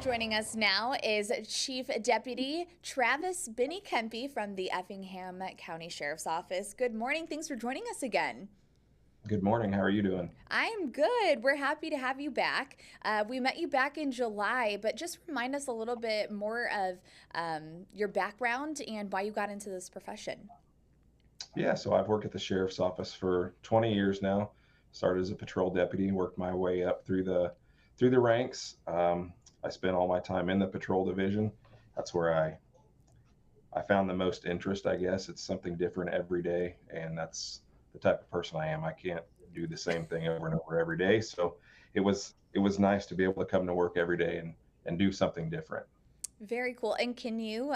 Joining us now is Chief Deputy Travis Buhnerkempe from the Effingham County Sheriff's Office. Good morning. Thanks for joining us again. Good morning. How are you doing? I'm good. We're happy to have you back. We met you back in July, but just remind us a little bit more of your background and why you got into this profession. Yeah, so I've worked at the sheriff's office for 20 years now. Started as a patrol deputy, worked my way up through the ranks. I spent all my time in the patrol division. That's where I found the most interest, I guess. It's something different every day, and that's the type of person I am. I can't do the same thing over and over every day. So it was nice to be able to come to work every day and do something different. Very cool. And can you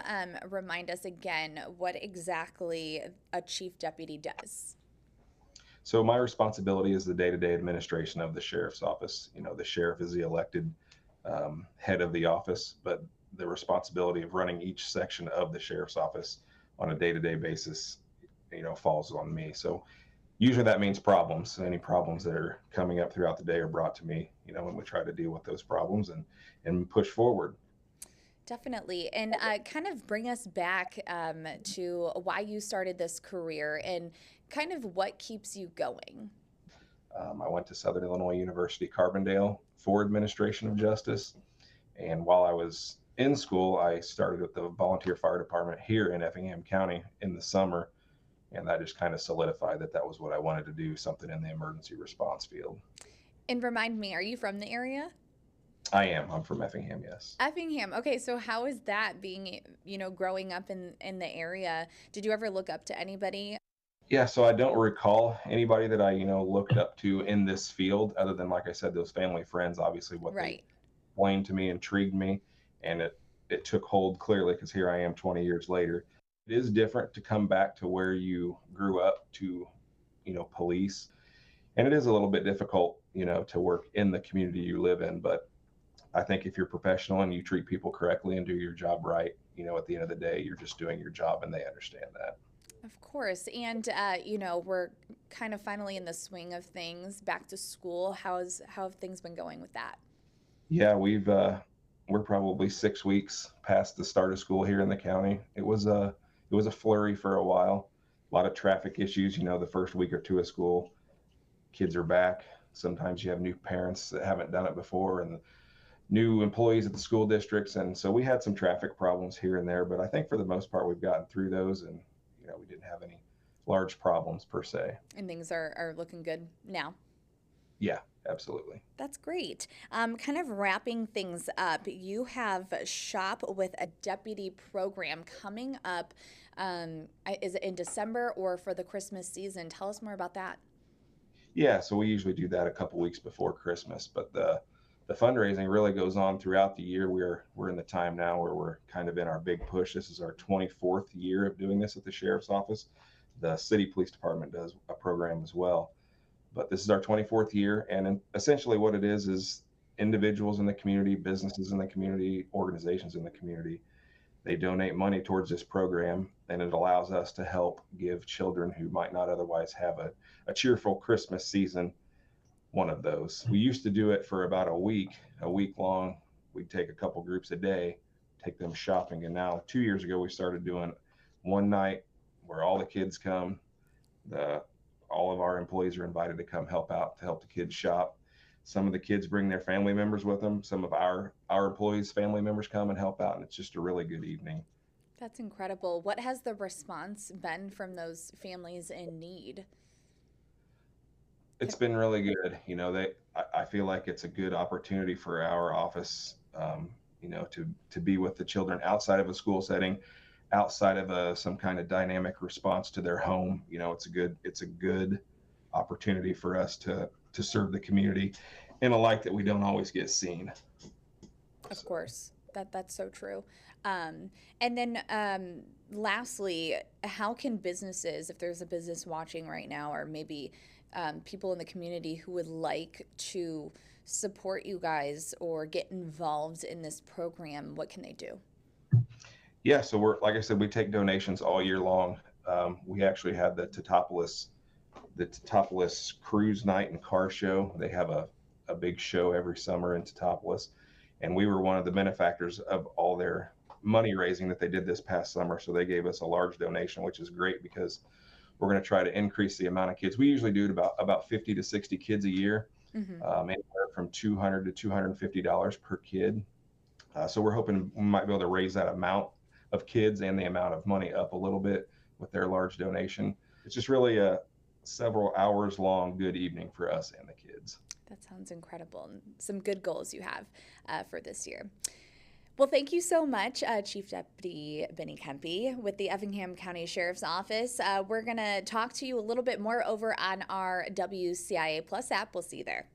remind us again what exactly a chief deputy does? So my responsibility is the day-to-day administration of the sheriff's office. The sheriff is the elected head of the office, but the responsibility of running each section of the sheriff's office on a day-to-day basis, falls on me. So usually that means problems. Any problems that are coming up throughout the day are brought to me, and we try to deal with those problems and push forward. Definitely. And kind of bring us back to why you started this career and kind of what keeps you going. I went to Southern Illinois University, Carbondale for administration of justice. And while I was in school, I started with the volunteer fire department here in Effingham County in the summer. And that just kind of solidified that that was what I wanted to do, something in the emergency response field. And remind me, are you from the area? I am. I'm from Effingham, yes. Effingham. Okay, so how is that being, growing up in the area? Did you ever look up to anybody? Yeah, so I don't recall anybody that I, looked up to in this field other than, like I said, those family friends. Obviously, what they Right. explained to me intrigued me, and it took hold clearly because here I am 20 years later. It is different to come back to where you grew up to, police, and it is a little bit difficult, to work in the community you live in. But I think if you're professional and you treat people correctly and do your job right, at the end of the day, you're just doing your job, and they understand that. Of course. And we're kind of finally in the swing of things, back to school. How have things been going with that? Yeah, we're probably 6 weeks past the start of school here in the county. It was a flurry for a while. A lot of traffic issues, the first week or two of school. Kids are back. Sometimes you have new parents that haven't done it before and new employees at the school districts. And so we had some traffic problems here and there, but I think for the most part we've gotten through those, and we didn't have any large problems per se. And things are looking good now. Yeah, absolutely. That's great. Kind of wrapping things up, you have Shop with a Deputy program coming up. Is it in December or for the Christmas season? Tell us more about that. Yeah, so we usually do that a couple weeks before Christmas, but the fundraising really goes on throughout the year. We're in the time now where we're kind of in our big push. This is our 24th year of doing this at the sheriff's office. The city police department does a program as well, but this is our 24th year. And essentially what it is individuals in the community, businesses in the community, organizations in the community, they donate money towards this program, and it allows us to help give children who might not otherwise have a cheerful Christmas season one of those. We used to do it for about a week long. We'd take a couple groups a day, take them shopping. And now 2 years ago, we started doing one night where all the kids come. The, all of our employees are invited to come help out to help the kids shop. Some of the kids bring their family members with them. Some of our employees' family members come and help out, and it's just a really good evening. That's incredible. What has the response been from those families in need? It's been really good. I feel like it's a good opportunity for our office, to be with the children outside of a school setting, outside of some kind of dynamic response to their home. It's a good opportunity for us to serve the community in a light that we don't always get seen. Of So, course, that's so true. And then lastly, how can businesses, if there's a business watching right now, or maybe people in the community who would like to support you guys or get involved in this program, what can they do? yeah, so we're like I said, we take donations all year long. We actually have the Tetopolis Cruise Night and Car Show. They have a big show every summer in Tetopolis. and we were one of the benefactors of all their money raising that they did this past summer. So they gave us a large donation, which is great because we're going to try to increase the amount of kids. We usually do it about 50 to 60 kids a year, Hmm. anywhere from $200 to $250 per kid. So we're hoping we might be able to raise that amount of kids and the amount of money up a little bit with their large donation. It's just really a several hours long good evening for us and the kids. That sounds incredible. Some good goals you have for this year. Well, thank you so much, Chief Deputy Buhnerkempe with the Effingham County Sheriff's Office. We're going to talk to you a little bit more over on our WCIA Plus app. We'll see you there.